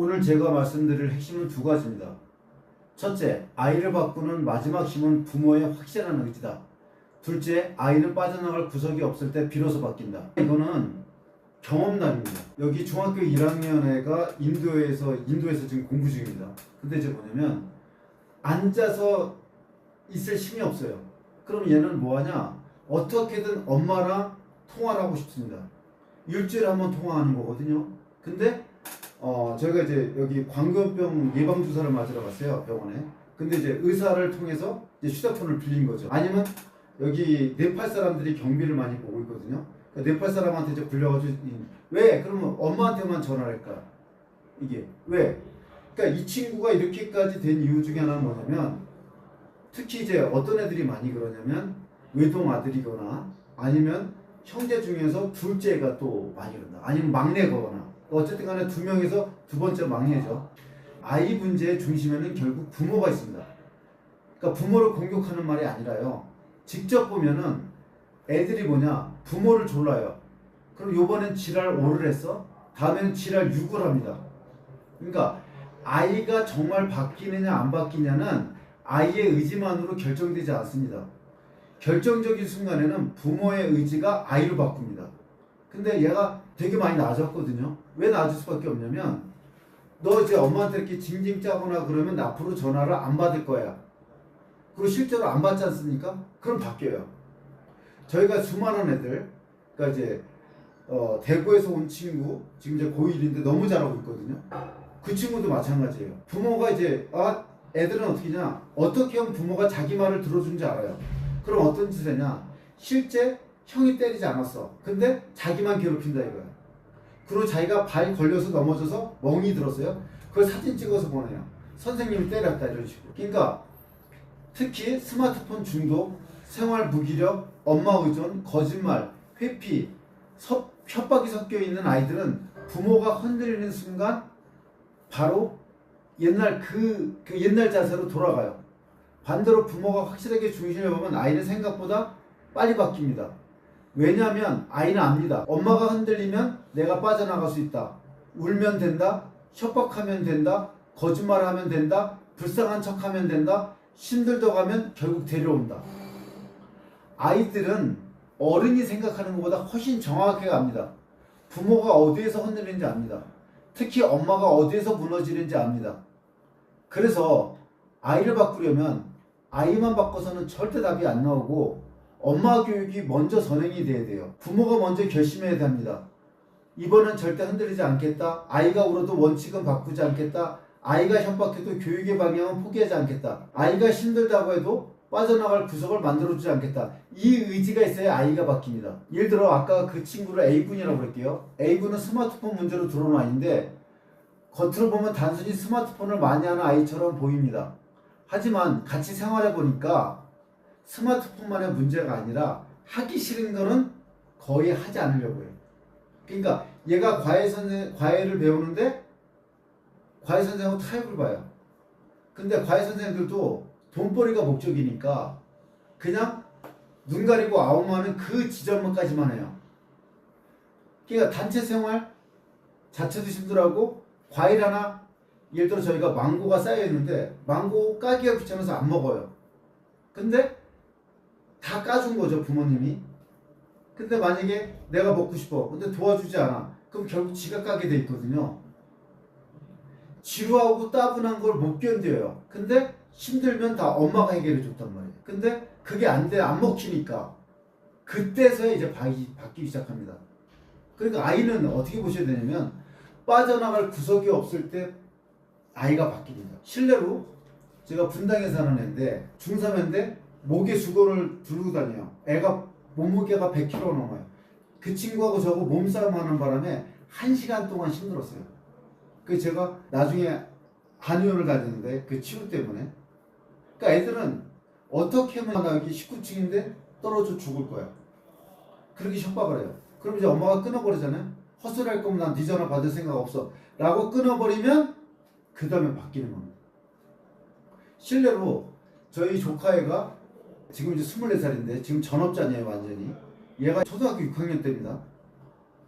오늘 제가 말씀드릴 핵심은 두 가지입니다. 첫째, 아이를 바꾸는 마지막 힘은 부모의 확실한 의지다. 둘째, 아이는 빠져나갈 구석이 없을 때 비로소 바뀐다. 이거는 경험담입니다. 여기 중학교 1학년 애가 인도에서 지금 공부 중입니다. 근데 이제 뭐냐면 앉아서 있을 힘이 없어요. 그럼 얘는 뭐하냐? 어떻게든 엄마랑 통화를 하고 싶습니다. 일주일에 한 번 통화하는 거거든요. 근데 저희가 이제 여기 광견병 예방주사를 맞으러 갔어요, 병원에. 근데 이제 의사를 통해서 이제 휴대폰을 빌린 거죠. 아니면 여기 네팔 사람들이 경비를 많이 보고 있거든요. 그러니까 네팔 사람한테 이제 불려가지고 왜? 그러면 엄마한테만 전화를 할까? 이게 왜? 그러니까 이 친구가 이렇게까지 된 이유 중에 하나는 뭐냐면, 특히 이제 어떤 애들이 많이 그러냐면 외동 아들이거나 아니면 형제 중에서 둘째가 또 많이 그런다. 아니면 막내거나 어쨌든 간에 두 명에서 두 번째 막내죠. 아이 문제의 중심에는 결국 부모가 있습니다. 그러니까 부모를 공격하는 말이 아니라요. 직접 보면은 애들이 뭐냐? 부모를 졸라요. 그럼 요번엔 지랄 5를 했어? 다음에는 지랄 6을 합니다. 그러니까 아이가 정말 바뀌느냐 안 바뀌냐는 아이의 의지만으로 결정되지 않습니다. 결정적인 순간에는 부모의 의지가 아이를 바꿉니다. 근데 얘가 되게 많이 나아졌거든요. 왜 나아질 수밖에 없냐면, 너 이제 엄마한테 이렇게 징징 짜거나 그러면 앞으로 전화를 안 받을 거야. 그리고 실제로 안 받지 않습니까? 그럼 바뀌어요. 저희가 수많은 애들, 그러니까 이제 대구에서 온 친구, 지금 이제 고1인데 너무 잘하고 있거든요. 그 친구도 마찬가지예요. 부모가 이제 애들은 어떻게 하냐? 어떻게 하면 부모가 자기 말을 들어주는지 알아요. 그럼 어떤 짓을 하냐? 실제 형이 때리지 않았어. 근데 자기만 괴롭힌다 이거야. 그리고 자기가 발 걸려서 넘어져서 멍이 들었어요. 그걸 사진 찍어서 보내요. 선생님이 때렸다 이런 식으로. 그러니까 특히 스마트폰 중독, 생활 무기력, 엄마 의존, 거짓말, 회피, 협박이 섞여 있는 아이들은 부모가 흔들리는 순간 바로 옛날 그 옛날 자세로 돌아가요. 반대로 부모가 확실하게 중심을 보면 아이는 생각보다 빨리 바뀝니다. 왜냐하면 아이는 압니다. 엄마가 흔들리면 내가 빠져나갈 수 있다. 울면 된다. 협박하면 된다. 거짓말하면 된다. 불쌍한 척하면 된다. 힘들다고 하면 결국 데려온다. 아이들은 어른이 생각하는 것보다 훨씬 정확하게 압니다. 부모가 어디에서 흔들리는지 압니다. 특히 엄마가 어디에서 무너지는지 압니다. 그래서 아이를 바꾸려면 아이만 바꿔서는 절대 답이 안 나오고 엄마 교육이 먼저 선행이 돼야 돼요. 부모가 먼저 결심해야 됩니다. 이번엔 절대 흔들리지 않겠다. 아이가 울어도 원칙은 바꾸지 않겠다. 아이가 협박해도 교육의 방향은 포기하지 않겠다. 아이가 힘들다고 해도 빠져나갈 구석을 만들어주지 않겠다. 이 의지가 있어야 아이가 바뀝니다. 예를 들어 아까 그 친구를 A군이라고 할게요. A군은 스마트폰 문제로 들어온 아이인데 겉으로 보면 단순히 스마트폰을 많이 하는 아이처럼 보입니다. 하지만 같이 생활해 보니까 스마트폰만의 문제가 아니라 하기 싫은 거는 거의 하지 않으려고 해요. 그러니까 얘가 과외를 배우는데 과외 선생님하고 타협을 봐요. 근데 과외 선생님들도 돈벌이가 목적이니까 그냥 눈 가리고 아웅하는 그 지점까지만 해요. 그러니까 단체 생활 자체도 힘들하고 과일 하나, 예를 들어 저희가 망고가 쌓여있는데 망고 까기가 귀찮아서 안 먹어요. 근데 다 까준 거죠, 부모님이. 근데 만약에 내가 먹고 싶어. 근데 도와주지 않아. 그럼 결국 지가 까게 돼 있거든요. 지루하고 따분한 걸 못 견뎌요. 근데 힘들면 다 엄마가 해결해 줬단 말이에요. 근데 그게 안 돼, 안 먹히니까 그때서야 이제 바뀌기 시작합니다. 그러니까 아이는 어떻게 보셔야 되냐면 빠져나갈 구석이 없을 때 아이가 바뀝니다. 실례로 제가 분당에 사는 애인데 중3인데 목에 수건을 두르고 다녀요. 애가 몸무게가 100kg 넘어요. 그 친구하고 저하고 몸싸움 하는 바람에 1시간 동안 힘들었어요. 그래서 제가 나중에 한의원을 다녔는데 그 치료 때문에. 그러니까 애들은 어떻게 하면 나 여기 19층인데 떨어져 죽을 거야. 그렇게 협박을 해요. 그럼 이제 엄마가 끊어버리잖아요. 헛소리 할 거면 난 네 전화 받을 생각 없어 라고 끊어버리면 그 다음에 바뀌는 겁니다. 실례로 저희 조카애가 지금 이제 24살인데 지금 전업자녀예요. 완전히. 얘가 초등학교 6학년 때입니다.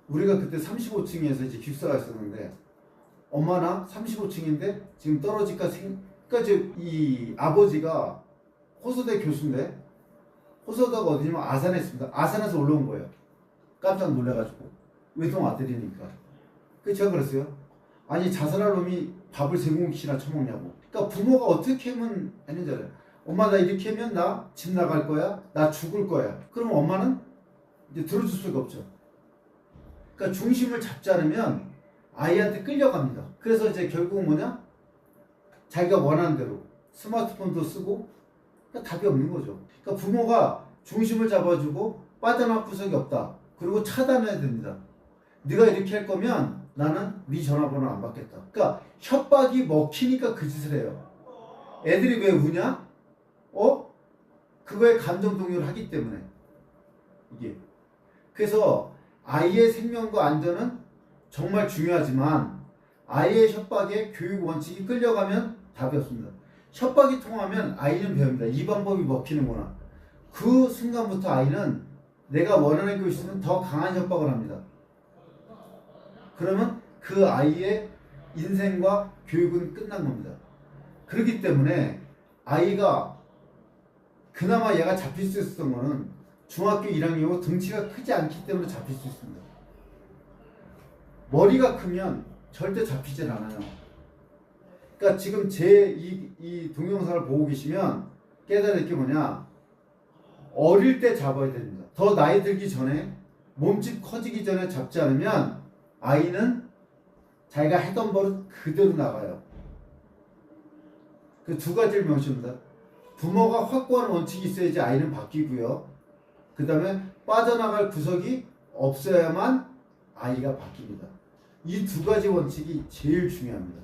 우리가 그때 35층에서 이제 기숙사가 있었는데 엄마나 35층인데 지금 떨어질까 그러니까 지금 이 아버지가 호서대 교수인데 호서대가 어디냐면 아산에 있습니다. 아산에서 올라온 거예요. 깜짝 놀래가지고 외동 아들이니까. 그래서 제가 그랬어요. 아니 자살할 놈이 밥을 세 공기나 처먹냐고. 그러니까 부모가 어떻게 하면 했는지 알아요. 엄마 나 이렇게 하면 나 집 나갈 거야. 나 죽을 거야. 그럼 엄마는 이제 들어줄 수가 없죠. 그러니까 중심을 잡지 않으면 아이한테 끌려갑니다. 그래서 이제 결국은 뭐냐? 자기가 원하는 대로 스마트폰도 쓰고 그러니까 답이 없는 거죠. 그러니까 부모가 중심을 잡아주고 빠져나갈 구석이 없다. 그리고 차단해야 됩니다. 네가 이렇게 할 거면 나는 네 전화번호 안 받겠다. 그러니까 협박이 먹히니까 그 짓을 해요. 애들이 왜 우냐? 그거에 감정 동요를 하기 때문에 이게. 그래서 아이의 생명과 안전은 정말 중요하지만 아이의 협박에 교육 원칙이 끌려가면 답이 없습니다. 협박이 통하면 아이는 배웁니다. 이 방법이 먹히는구나. 그 순간부터 아이는 내가 원하는 게 있으면 더 강한 협박을 합니다. 그러면 그 아이의 인생과 교육은 끝난 겁니다. 그렇기 때문에 아이가 그나마 얘가 잡힐 수 있었던 거는 중학교 1학년이고 등치가 크지 않기 때문에 잡힐 수 있습니다. 머리가 크면 절대 잡히질 않아요. 그러니까 지금 제 이 동영상을 보고 계시면 깨달을 게 뭐냐? 어릴 때 잡아야 됩니다. 더 나이 들기 전에 몸집 커지기 전에 잡지 않으면 아이는 자기가 했던 버릇 그대로 나가요. 그 두 가지를 명시합니다. 부모가 확고한 원칙이 있어야지 아이는 바뀌고요. 그 다음에 빠져나갈 구석이 없어야만 아이가 바뀝니다. 이 두 가지 원칙이 제일 중요합니다.